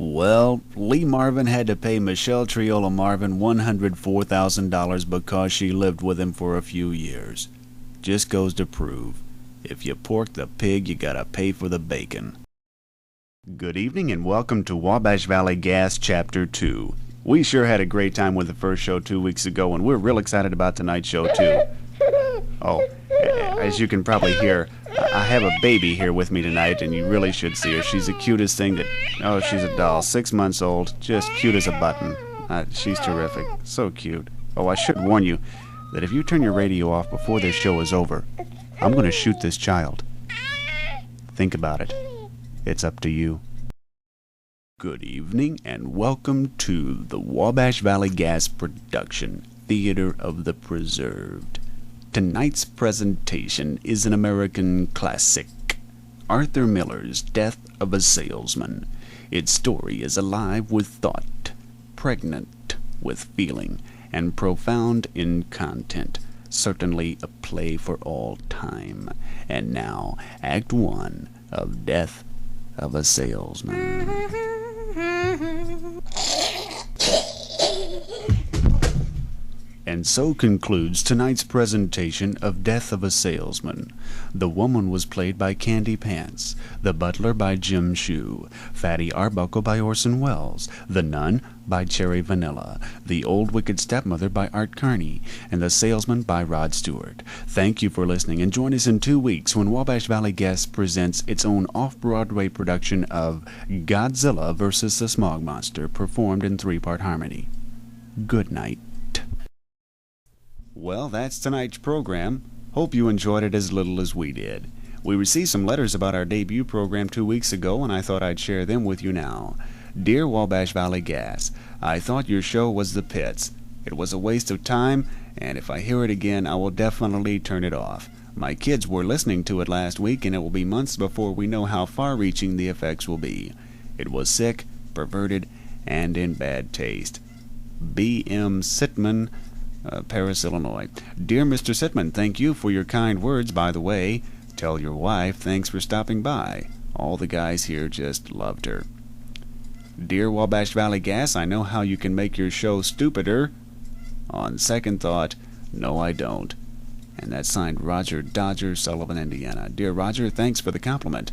Well, Lee Marvin had to pay Michelle Triola Marvin $104,000 because she lived with him for a few years. Just goes to prove, if you pork the pig, you gotta pay for the bacon. Good evening and welcome to Wabash Valley Gas Chapter 2. We sure had a great time with the first show 2 weeks ago, and we're real excited about tonight's show too. Oh, as you can probably hear, I have a baby here with me tonight, and you really should see her. She's the cutest thing that... Oh, she's a doll, 6 months old, just cute as a button. She's terrific, so cute. Oh, I should warn you that if you turn your radio off before this show is over, I'm going to shoot this child. Think about it. It's up to you. Good evening, and welcome to the Wabash Valley Gas Production, Theater of the Preserved. Tonight's presentation is an American classic, Arthur Miller's Death of a Salesman. Its story is alive with thought, pregnant with feeling, and profound in content. Certainly a play for all time. And now, Act 1 of Death of a Salesman. And so concludes tonight's presentation of Death of a Salesman. The woman was played by Candy Pants, the butler by Jim Shue, Fatty Arbuckle by Orson Welles, the nun by Cherry Vanilla, the old wicked stepmother by Art Carney, and the salesman by Rod Stewart. Thank you for listening, and join us in 2 weeks when Wabash Valley Gas presents its own off-Broadway production of Godzilla vs. the Smog Monster, performed in 3-part harmony. Good night. Well, that's tonight's program. Hope you enjoyed it as little as we did. We received some letters about our debut program 2 weeks ago, and I thought I'd share them with you now. Dear Wabash Valley Gas, I thought your show was the pits. It was a waste of time, and if I hear it again, I will definitely turn it off. My kids were listening to it last week, and it will be months before we know how far-reaching the effects will be. It was sick, perverted, and in bad taste. B.M. Sitman, Paris, Illinois. Dear Mr. Sitman, thank you for your kind words, by the way. Tell your wife thanks for stopping by. All the guys here just loved her. Dear Wabash Valley Gas, I know how you can make your show stupider. On second thought, no I don't. And that's signed Roger Dodger, Sullivan, Indiana. Dear Roger, thanks for the compliment.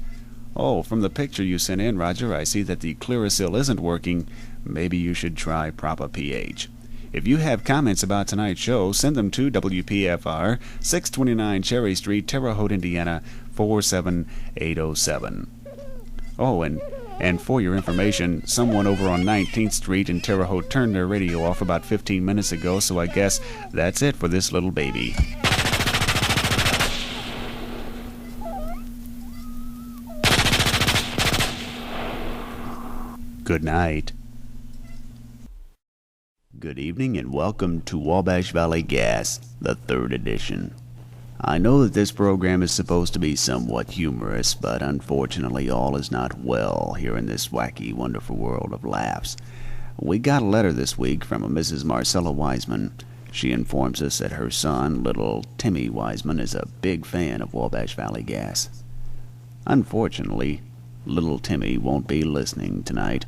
Oh, from the picture you sent in, Roger, I see that the Clearasil isn't working. Maybe you should try Propa pH. If you have comments about tonight's show, send them to WPFR, 629 Cherry Street, Terre Haute, Indiana, 47807. Oh, and for your information, someone over on 19th Street in Terre Haute turned their radio off about 15 minutes ago, so I guess that's it for this little baby. Good night. Good evening and welcome to Wabash Valley Gas, the 3rd edition. I know that this program is supposed to be somewhat humorous, but unfortunately all is not well here in this wacky, wonderful world of laughs. We got a letter this week from a Mrs. Marcella Wiseman. She informs us that her son, little Timmy Wiseman, is a big fan of Wabash Valley Gas. Unfortunately, little Timmy won't be listening tonight.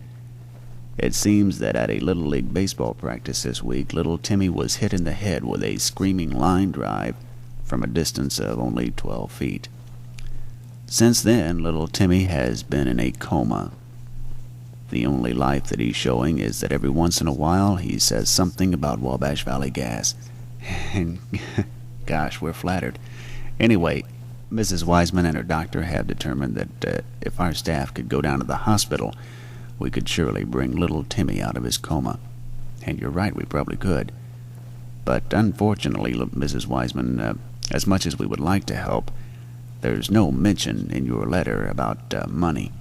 It seems that at a Little League baseball practice this week, little Timmy was hit in the head with a screaming line drive from a distance of only 12 feet. Since then, little Timmy has been in a coma. The only life that he's showing is that every once in a while he says something about Wabash Valley Gas. And gosh, we're flattered. Anyway, Mrs. Wiseman and her doctor have determined that if our staff could go down to the hospital, we could surely bring little Timmy out of his coma. And you're right, we probably could. But unfortunately, Mrs. Wiseman, as much as we would like to help, there's no mention in your letter about money.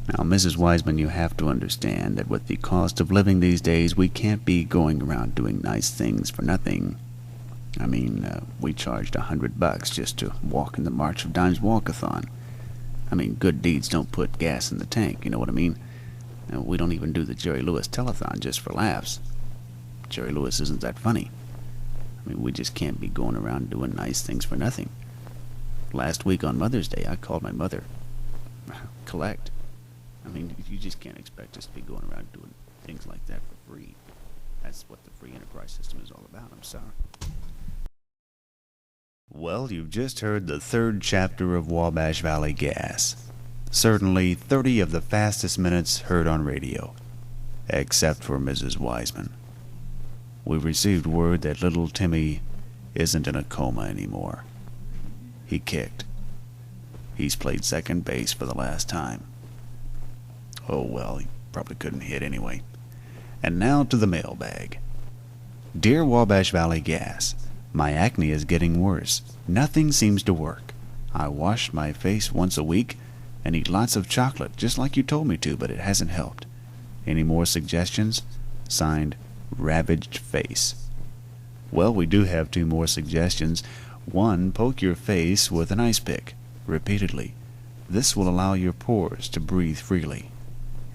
Now, Mrs. Wiseman, you have to understand that with the cost of living these days, we can't be going around doing nice things for nothing. I mean, we charged $100 just to walk in the March of Dimes Walkathon. I mean, good deeds don't put gas in the tank, you know what I mean? We don't even do the Jerry Lewis telethon just for laughs. Jerry Lewis isn't that funny. I mean, we just can't be going around doing nice things for nothing. Last week on Mother's Day, I called my mother. Collect. I mean, you just can't expect us to be going around doing things like that for free. That's what the free enterprise system is all about. I'm sorry. Well, you've just heard the third chapter of Wabash Valley Gas. Certainly 30 of the fastest minutes heard on radio, except for Mrs. Wiseman. We've received word that little Timmy isn't in a coma anymore. He kicked. He's played second base for the last time. Oh well, he probably couldn't hit anyway. And now to the mailbag. Dear Wabash Valley Gas, my acne is getting worse. Nothing seems to work. I wash my face once a week and eat lots of chocolate, just like you told me to, but it hasn't helped. Any more suggestions? Signed, Ravaged Face. Well, we do have 2 more suggestions. 1, poke your face with an ice pick, repeatedly. This will allow your pores to breathe freely.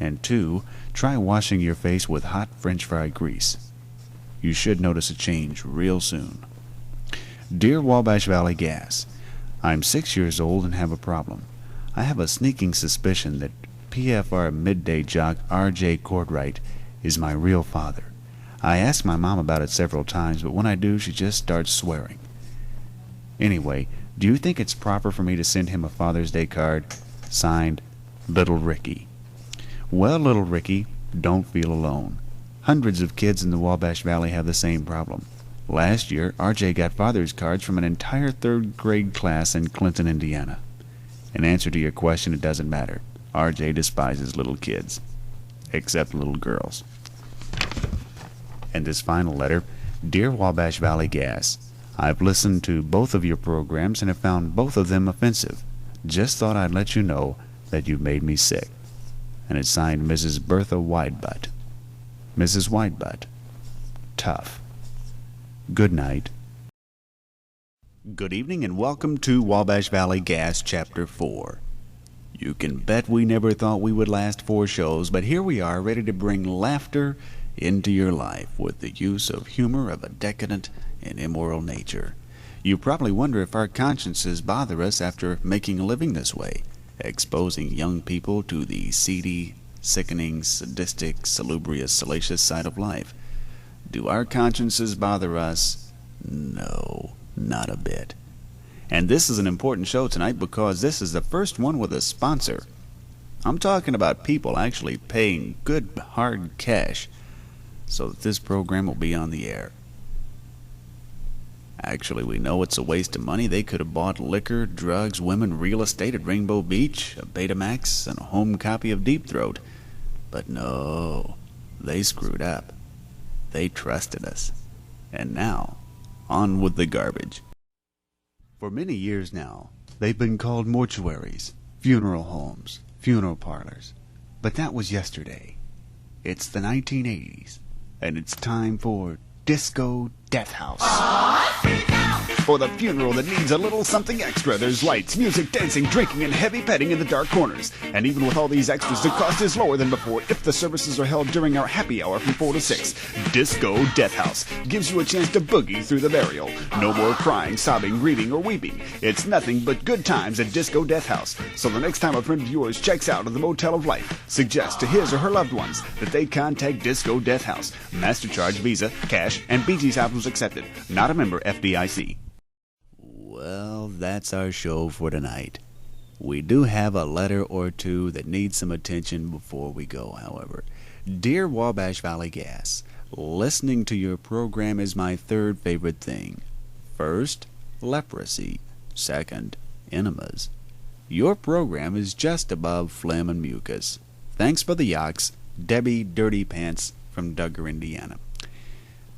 And 2, try washing your face with hot French fry grease. You should notice a change real soon. Dear Wabash Valley Gas, I'm 6 years old and have a problem. I have a sneaking suspicion that PFR midday jock R.J. Courtright is my real father. I asked my mom about it several times, but when I do, she just starts swearing. Anyway, do you think it's proper for me to send him a Father's Day card? Signed, Little Ricky. Well, Little Ricky, don't feel alone. Hundreds of kids in the Wabash Valley have the same problem. Last year, RJ got father's cards from an entire 3rd grade class in Clinton, Indiana. In answer to your question, it doesn't matter. RJ despises little kids, except little girls. And this final letter, Dear Wabash Valley Gas, I've listened to both of your programs and have found both of them offensive. Just thought I'd let you know that you've made me sick. And it's signed Mrs. Bertha Widebutt. Mrs. Widebutt. Tough. Good night. Good evening and welcome to Wabash Valley Gas Chapter 4. You can bet we never thought we would last 4 shows, but here we are ready to bring laughter into your life with the use of humor of a decadent and immoral nature. You probably wonder if our consciences bother us after making a living this way, exposing young people to the seedy, sickening, sadistic, salubrious, salacious side of life. Do our consciences bother us? No, not a bit. And this is an important show tonight because this is the first one with a sponsor. I'm talking about people actually paying good hard cash so that this program will be on the air. Actually, we know it's a waste of money. They could have bought liquor, drugs, women, real estate at Rainbow Beach, a Betamax, and a home copy of Deep Throat. But no, they screwed up. They trusted us. And now, on with the garbage. For many years now, they've been called mortuaries, funeral homes, funeral parlors. But that was yesterday. It's the 1980s, and it's time for Disco Death House. For the funeral that needs a little something extra, there's lights, music, dancing, drinking, and heavy petting in the dark corners. And even with all these extras, the cost is lower than before if the services are held during our happy hour from 4 to 6. Disco Death House gives you a chance to boogie through the burial. No more crying, sobbing, grieving, or weeping. It's nothing but good times at Disco Death House. So the next time a friend of yours checks out of the Motel of Life, suggest to his or her loved ones that they contact Disco Death House. MasterCharge, Visa, cash, and BG's albums accepted. Not a member FDIC. Well, that's our show for tonight. We do have a letter or two that needs some attention before we go, however. Dear Wabash Valley Gas, listening to your program is my 3rd favorite thing. First, leprosy. Second, enemas. Your program is just above phlegm and mucus. Thanks for the yaks, Debbie Dirty Pants from Duggar, Indiana.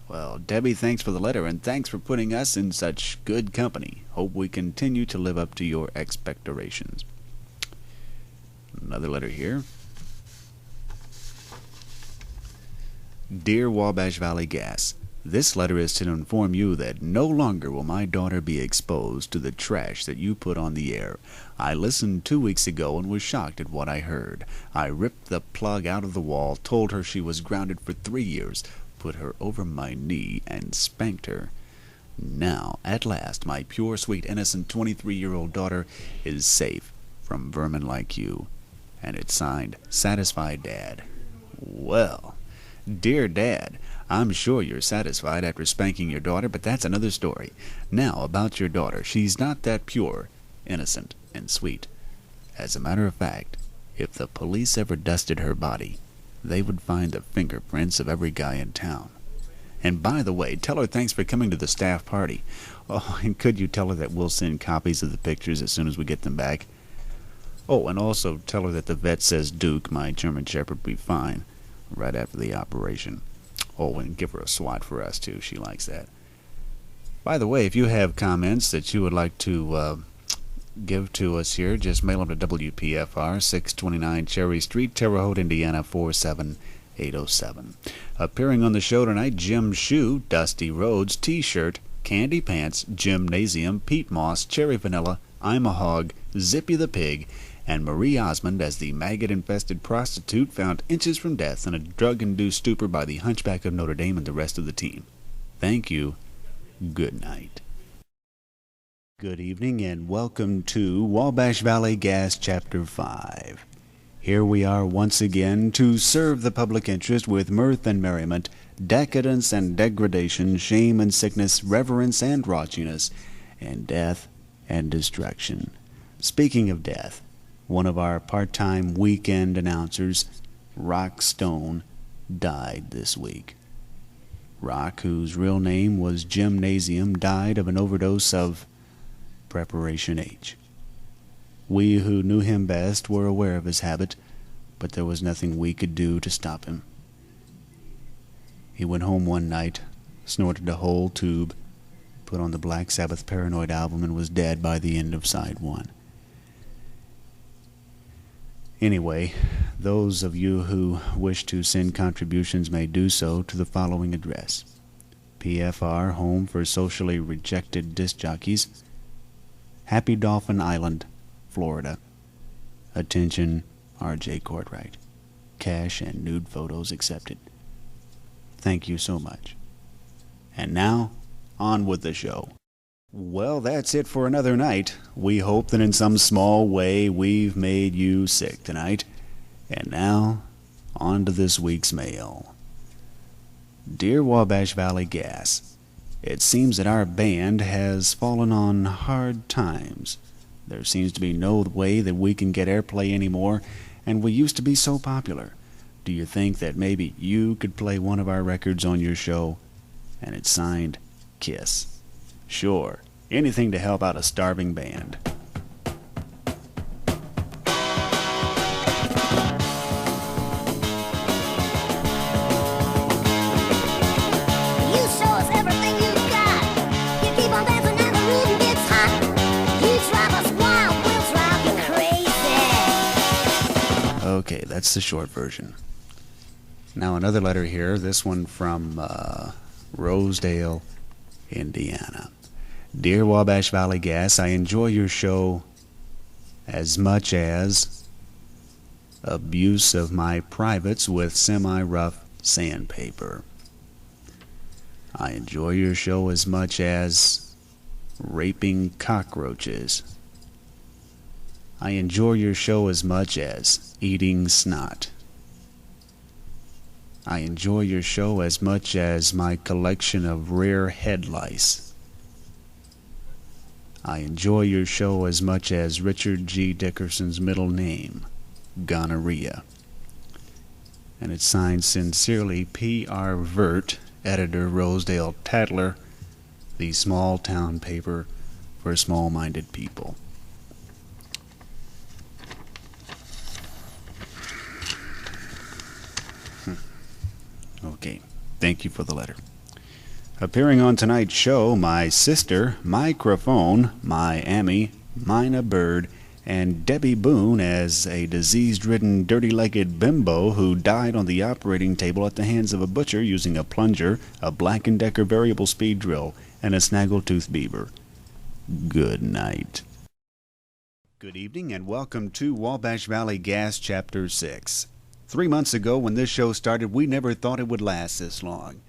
Well, Debbie, thanks for the letter, and thanks for putting us in such good company. Hope we continue to live up to your expectations. Another letter here. Dear Wabash Valley Gas, this letter is to inform you that no longer will my daughter be exposed to the trash that you put on the air. I listened 2 weeks ago and was shocked at what I heard. I ripped the plug out of the wall, told her she was grounded for 3 years, put her over my knee, and spanked her. Now, at last, my pure, sweet, innocent 23-year-old daughter is safe from vermin like you. And it's signed, Satisfied Dad. Well, dear Dad, I'm sure you're satisfied after spanking your daughter, but that's another story. Now, about your daughter. She's not that pure, innocent, and sweet. As a matter of fact, if the police ever dusted her body, they would find the fingerprints of every guy in town. And by the way, tell her thanks for coming to the staff party. Oh, and could you tell her that we'll send copies of the pictures as soon as we get them back? Oh, and also tell her that the vet says Duke, my German Shepherd, will be fine right after the operation. Oh, and give her a swat for us, too. She likes that. By the way, if you have comments that you would like to give to us here, just mail them to WPFR, 629 Cherry Street, Terre Haute, Indiana, 47807. Appearing on the show tonight, Jim Shoe, Dusty Rhodes, T-shirt, Candy Pants, Gymnasium, Pete Moss, Cherry Vanilla, I'm a Hog, Zippy the Pig, and Marie Osmond as the maggot-infested prostitute found inches from death in a drug-induced stupor by the Hunchback of Notre Dame and the rest of the team. Thank you. Good night. Good evening and welcome to Wabash Valley Gas Chapter 5. Here we are once again to serve the public interest with mirth and merriment, decadence and degradation, shame and sickness, reverence and raunchiness, and death and destruction. Speaking of death, one of our part-time weekend announcers, Rock Stone, died this week. Rock, whose real name was Gymnasium, died of an overdose of Preparation H. We who knew him best were aware of his habit, but there was nothing we could do to stop him. He went home one night, snorted a whole tube, put on the Black Sabbath Paranoid album, and was dead by the end of side one. Anyway, those of you who wish to send contributions may do so to the following address: PFR, Home for Socially Rejected Disc Jockeys, Happy Dolphin Island, Florida. Attention, R.J. Courtright. Cash and nude photos accepted. Thank you so much. And now, on with the show. Well, that's it for another night. We hope that in some small way we've made you sick tonight. And now, on to this week's mail. Dear Wabash Valley Gas, it seems that our band has fallen on hard times. There seems to be no way that we can get airplay anymore, and we used to be so popular. Do you think that maybe you could play one of our records on your show? And it's signed, Kiss. Sure, anything to help out a starving band. Okay, that's the short version. Now another letter here, this one from Rosedale, Indiana. Dear Wabash Valley Gas, I enjoy your show as much as abuse of my privates with semi-rough sandpaper. I enjoy your show as much as raping cockroaches. I enjoy your show as much as eating snot. I enjoy your show as much as my collection of rare head lice. I enjoy your show as much as Richard G. Dickerson's middle name, gonorrhea. And it's signed sincerely P.R. Vert, editor, Rosedale Tattler, the small town paper for small-minded people. Okay, thank you for the letter. Appearing on tonight's show, my sister, Microphone, Miami, Mina Bird, and Debbie Boone as a disease-ridden, dirty-legged bimbo who died on the operating table at the hands of a butcher using a plunger, a Black & Decker variable speed drill, and a snaggletooth beaver. Good night. Good evening and welcome to Wabash Valley Gas Chapter 6. 3 months ago when this show started, we never thought it would last this long.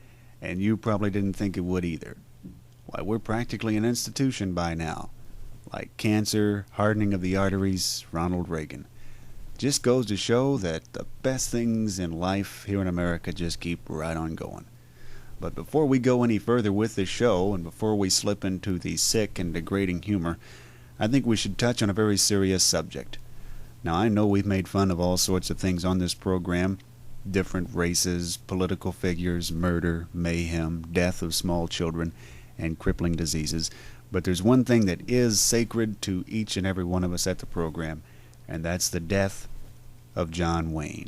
And you probably didn't think it would either. Why, we're practically an institution by now. Like cancer, hardening of the arteries, Ronald Reagan. Just goes to show that the best things in life here in America just keep right on going. But before we go any further with the show, and before we slip into the sick and degrading humor, I think we should touch on a very serious subject. Now, I know we've made fun of all sorts of things on this program: different races, political figures, murder, mayhem, death of small children, and crippling diseases. But there's one thing that is sacred to each and every one of us at the program, and that's the death of John Wayne.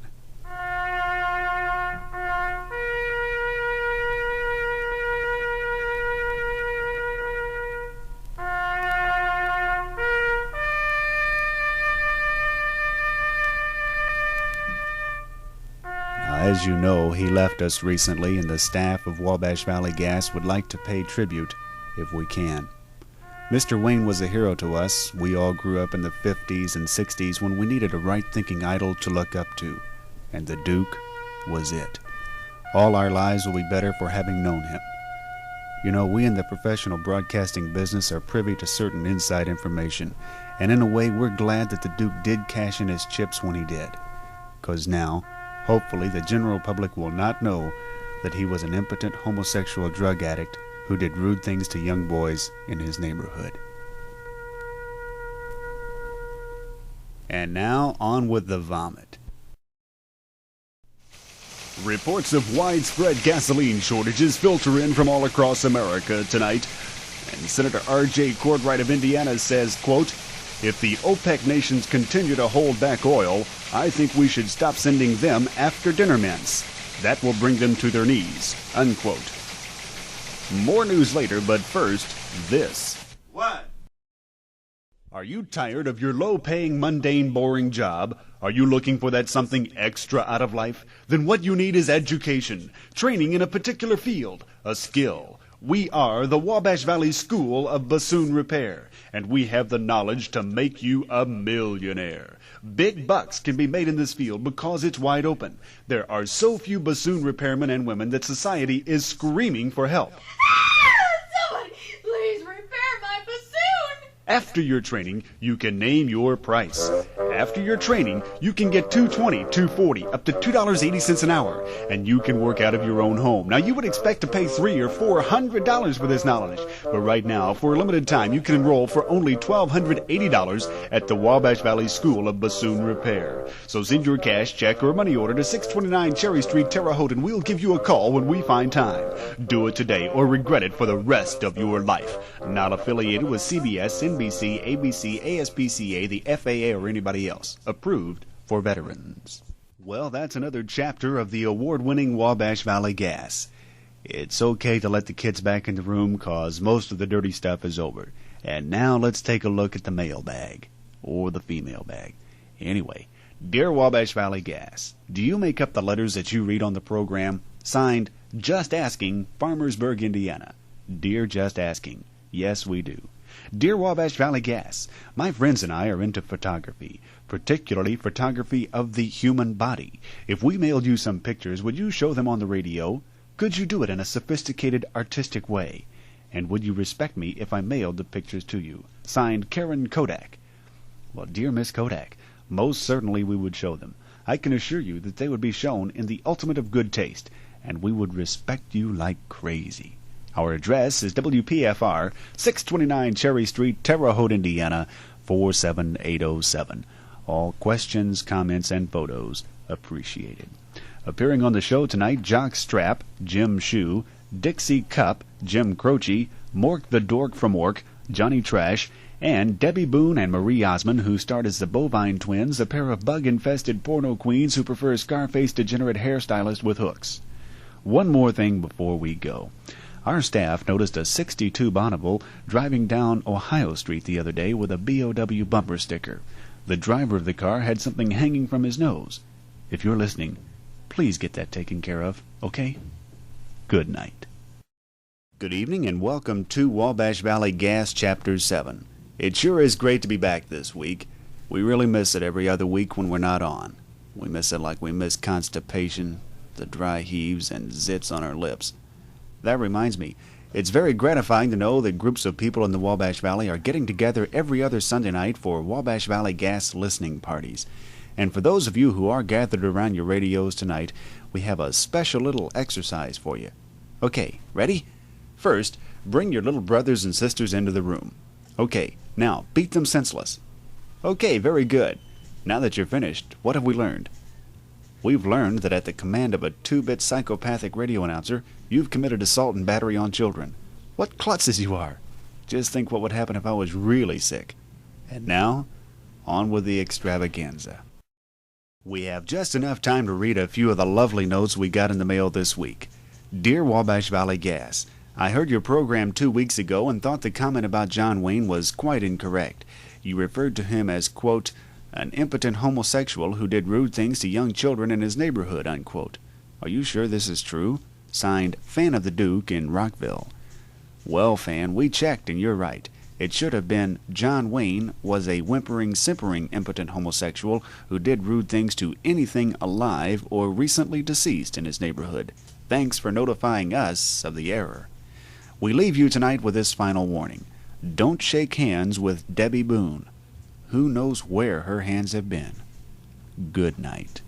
As you know, he left us recently, and the staff of Wabash Valley Gas would like to pay tribute if we can. Mr. Wayne was a hero to us. We all grew up in the 50s and 60s when we needed a right-thinking idol to look up to, and the Duke was it. All our lives will be better for having known him. You know, we in the professional broadcasting business are privy to certain inside information, and in a way we're glad that the Duke did cash in his chips when he did. 'Cause now, hopefully, the general public will not know that he was an impotent homosexual drug addict who did rude things to young boys in his neighborhood. And now, on with the vomit. Reports of widespread gasoline shortages filter in from all across America tonight. And Senator R.J. Cordwright of Indiana says, quote, "If the OPEC nations continue to hold back oil, I think we should stop sending them after-dinner mints. That will bring them to their knees," unquote. More news later, but first, this. What? Are you tired of your low-paying, mundane, boring job? Are you looking for that something extra out of life? Then what you need is education, training in a particular field, a skill. We are the Wabash Valley School of Bassoon Repair, and we have the knowledge to make you a millionaire. Big bucks can be made in this field because it's wide open. There are so few bassoon repairmen and women that society is screaming for help. Someone, please repair my bassoon! After your training, you can name your price. After your training, you can get $2.20, $2.40, up to $2.80 an hour, and you can work out of your own home. Now, you would expect to pay $300 or $400 for this knowledge, but right now, for a limited time, you can enroll for only $1,280 at the Wabash Valley School of Bassoon Repair. So send your cash, check, or money order to 629 Cherry Street, Terre Haute, and we'll give you a call when we find time. Do it today or regret it for the rest of your life. Not affiliated with CBS, NBC, ABC, ASPCA, the FAA, or anybody else. Approved for veterans. Well, that's another chapter of the award-winning Wabash Valley Gas. It's okay to let the kids back in the room, 'cause most of the dirty stuff is over. And now let's take a look at the mailbag. Or the female bag. Anyway, Dear Wabash Valley Gas, do you make up the letters that you read on the program? Signed, Just Asking, Farmersburg, Indiana. Dear Just Asking, yes we do. Dear Wabash Valley Gas, my friends and I are into photography, particularly photography of the human body. If we mailed you some pictures, would you show them on the radio? Could you do it in a sophisticated, artistic way? And would you respect me if I mailed the pictures to you? Signed, Karen Kodak. Well, dear Miss Kodak, most certainly we would show them. I can assure you that they would be shown in the ultimate of good taste, and we would respect you like crazy. Our address is WPFR, 629 Cherry Street, Terre Haute, Indiana, 47807. All questions, comments, and photos appreciated. Appearing on the show tonight, Jock Strap, Jim Shoe, Dixie Cup, Jim Croce, Mork the Dork from Ork, Johnny Trash, and Debbie Boone and Marie Osmond, who starred as the Bovine Twins, a pair of bug-infested porno queens who prefer Scarface degenerate hairstylist with hooks. One more thing before we go. Our staff noticed a 62 Bonneville driving down Ohio Street the other day with a BOW bumper sticker. The driver of the car had something hanging from his nose. If you're listening, please get that taken care of, okay? Good night. Good evening and welcome to Wabash Valley Gas Chapter 7. It sure is great to be back this week. We really miss it every other week when we're not on. We miss it like we miss constipation, the dry heaves, and zits on our lips. That reminds me, it's very gratifying to know that groups of people in the Wabash Valley are getting together every other Sunday night for Wabash Valley Gas listening parties. And for those of you who are gathered around your radios tonight, we have a special little exercise for you. Okay, ready? First, bring your little brothers and sisters into the room. Okay, now beat them senseless. Okay, very good. Now that you're finished, what have we learned? We've learned that at the command of a 2-bit psychopathic radio announcer, you've committed assault and battery on children. What klutzes you are! Just think what would happen if I was really sick. And now, on with the extravaganza. We have just enough time to read a few of the lovely notes we got in the mail this week. Dear Wabash Valley Gas, I heard your program 2 weeks ago and thought the comment about John Wayne was quite incorrect. You referred to him as, quote, an impotent homosexual who did rude things to young children in his neighborhood, unquote. Are you sure this is true? Signed, Fan of the Duke in Rockville. Well, Fan, we checked and you're right. It should have been John Wayne was a whimpering, simpering, impotent homosexual who did rude things to anything alive or recently deceased in his neighborhood. Thanks for notifying us of the error. We leave you tonight with this final warning. Don't shake hands with Debbie Boone. Who knows where her hands have been? Good night.